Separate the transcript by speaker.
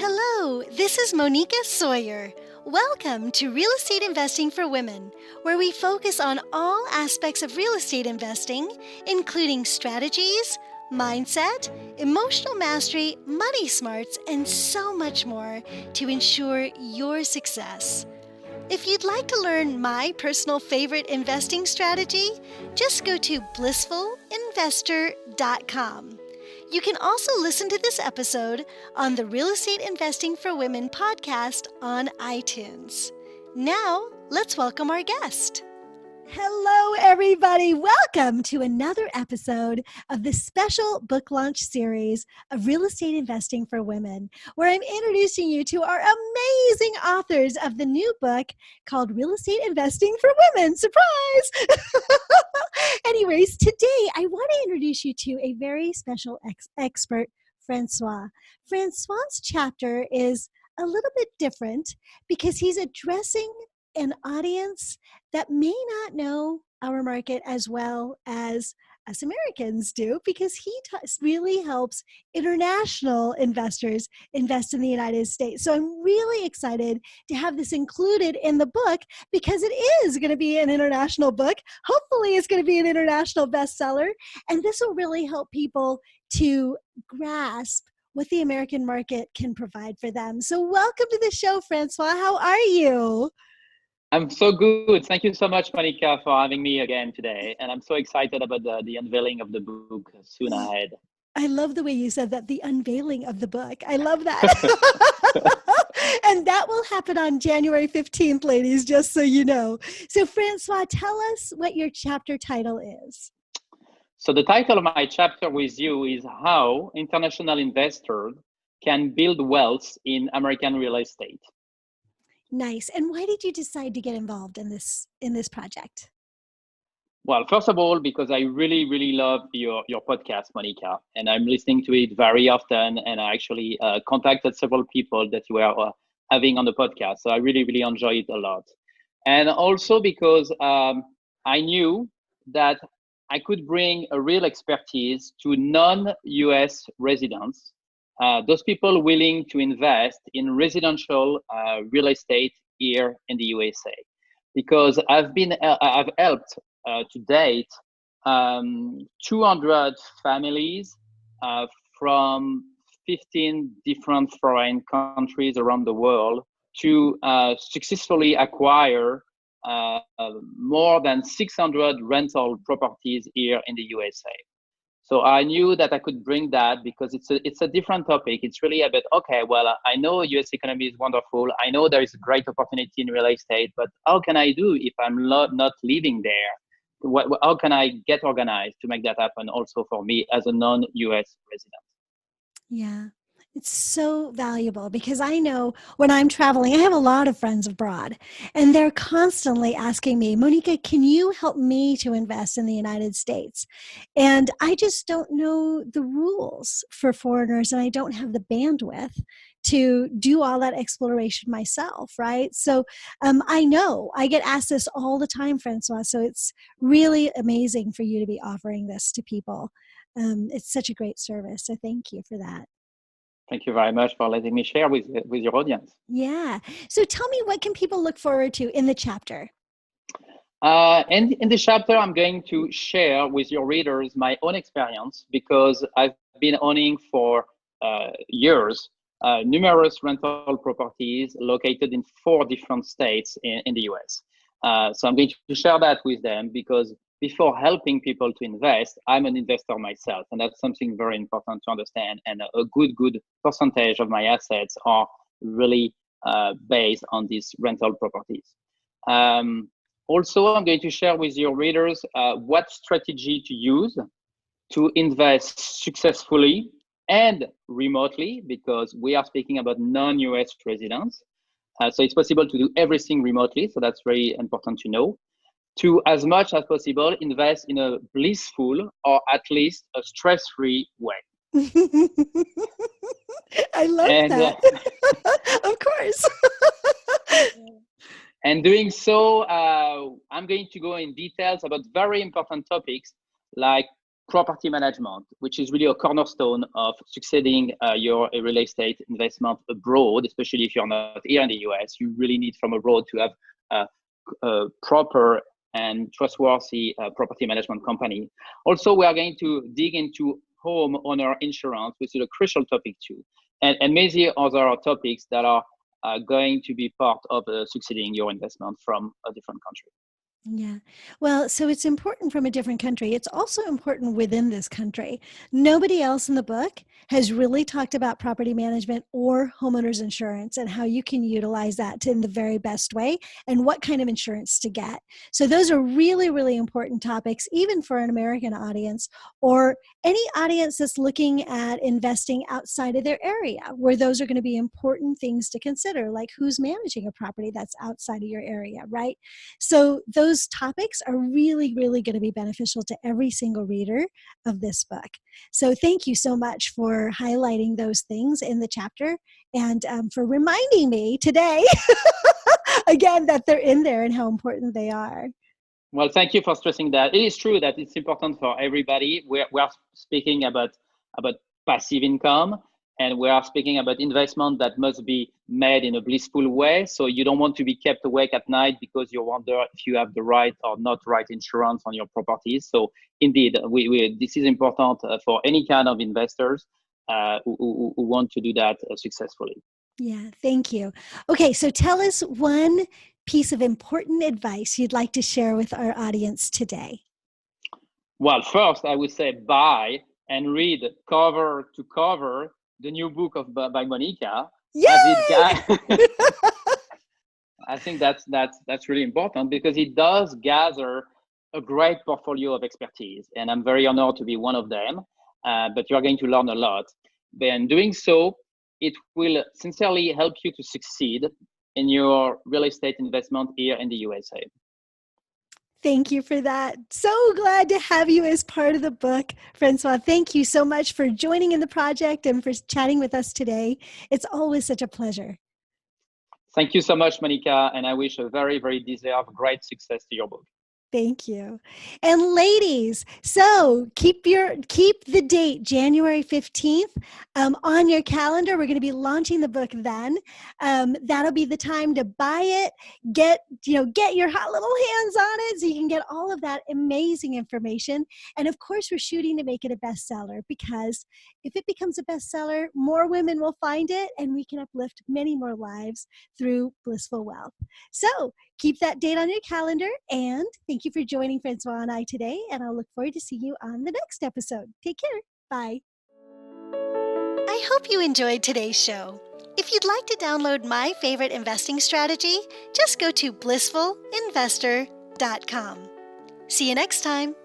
Speaker 1: Hello, this is Monica Sawyer. Welcome to Real Estate Investing for Women, where we focus on all aspects of real estate investing, including strategies, mindset, emotional mastery, money smarts, and so much more to ensure your success. If you'd like to learn my personal favorite investing strategy, just go to blissfulinvestor.com. You can also listen to this episode on the Real Estate Investing for Women podcast on iTunes. Now, let's welcome our guest. Hello, everybody. Welcome to another episode of the special book launch series of Real Estate Investing for Women, where I'm introducing you to our amazing authors of the new book called Real Estate Investing for Women. Surprise! Anyways, today I want to introduce you to a very special expert, Francois. Francois's chapter is a little bit different because he's addressing an audience that may not know our market as well as us Americans do, because he really helps international investors invest in the United States. So I'm really excited to have this included in the book because it is going to be an international book. Hopefully it's going to be an international bestseller. And this will really help people to grasp what the American market can provide for them. So welcome to the show, Francois. How are you?
Speaker 2: I'm so good. Thank you so much, Monica, for having me again today. And I'm so excited about the unveiling of the book soon ahead.
Speaker 1: I love the way you said that, the unveiling of the book. I love that. And that will happen on January 15th, ladies, just so you know. So, Francois, tell us what your chapter title is.
Speaker 2: So the title of my chapter with you is How International Investors Can Build Wealth in American Real Estate.
Speaker 1: Nice. And why did you decide to get involved in this project?
Speaker 2: Well, first of all, because I really, really love your podcast, Monica, and I'm listening to it very often. And I actually contacted several people that you were having on the podcast. So I really, really enjoy it a lot. And also because I knew that I could bring a real expertise to non-US residents. Those people willing to invest in residential real estate here in the USA, because I've helped to date 200 families from 15 different foreign countries around the world to successfully acquire more than 600 rental properties here in the USA. So I knew that I could bring that because it's a different topic. It's really about, okay, well, I know US economy is wonderful. I know there is a great opportunity in real estate, but how can I do if I'm not living there? How can I get organized to make that happen also for me as a non-US resident?
Speaker 1: Yeah. It's so valuable because I know when I'm traveling, I have a lot of friends abroad, and they're constantly asking me, Monica, can you help me to invest in the United States? And I just don't know the rules for foreigners, and I don't have the bandwidth to do all that exploration myself, right? So I know I get asked this all the time, Francois, so it's really amazing for you to be offering this to people. It's such a great service, so thank you for that.
Speaker 2: Thank you very much for letting me share with your audience.
Speaker 1: Yeah. So tell me, what can people look forward to in the chapter?
Speaker 2: In this chapter, I'm going to share with your readers my own experience, because I've been owning for years numerous rental properties located in 4 different states in the US. So I'm going to share that with them because before helping people to invest, I'm an investor myself. And that's something very important to understand. And a good percentage of my assets are really based on these rental properties. Also, I'm going to share with your readers what strategy to use to invest successfully and remotely, because we are speaking about non-US residents. So it's possible to do everything remotely. So that's very important to know. To, as much as possible, invest in a blissful or at least a stress-free way.
Speaker 1: I love that. Of course.
Speaker 2: And doing so, I'm going to go in details about very important topics like property management, which is really a cornerstone of succeeding your real estate investment abroad, especially if you're not here in the US. You really need from abroad to have a proper and trustworthy property management company. Also, we are going to dig into homeowner insurance, which is a crucial topic too, and many other topics that are going to be part of succeeding your investment from a different country.
Speaker 1: Yeah. Well, so it's important from a different country. It's also important within this country. Nobody else in the book has really talked about property management or homeowners insurance and how you can utilize that in the very best way and what kind of insurance to get. So those are really, really important topics, even for an American audience or any audience that's looking at investing outside of their area, where those are going to be important things to consider, like who's managing a property that's outside of your area, right? So those topics are really, really going to be beneficial to every single reader of this book. So thank you so much for highlighting those things in the chapter and for reminding me today, again, that they're in there and how important they are.
Speaker 2: Well, thank you for stressing that. It is true that it's important for everybody. We are speaking about passive income, and we are speaking about investment that must be made in a blissful way. So you don't want to be kept awake at night because you wonder if you have the right or not right insurance on your properties. So indeed, this is important for any kind of investors who want to do that successfully.
Speaker 1: Yeah, thank you. Okay, so tell us one piece of important advice you'd like to share with our audience today.
Speaker 2: Well, first, I would say buy and read cover to cover the new book by Monica.
Speaker 1: Yay!
Speaker 2: I think that's really important because it does gather a great portfolio of expertise, and I'm very honored to be one of them. But you're going to learn a lot. Then doing so, it will sincerely help you to succeed in your real estate investment here in the USA.
Speaker 1: Thank you for that. So glad to have you as part of the book, Francois. Thank you so much for joining in the project and for chatting with us today. It's always such a pleasure.
Speaker 2: Thank you so much, Monica, and I wish a very, very deserved great success to your book.
Speaker 1: Thank you. And ladies, so keep the date, January 15th, on your calendar. We're going to be launching the book then. That'll be the time to buy it, get your hot little hands on it so you can get all of that amazing information. And of course, we're shooting to make it a bestseller because if it becomes a bestseller, more women will find it and we can uplift many more lives through blissful wealth. So keep that date on your calendar, and thank you for joining Francois and I today, and I'll look forward to seeing you on the next episode. Take care. Bye. I hope you enjoyed today's show. If you'd like to download my favorite investing strategy, just go to blissfulinvestor.com. See you next time.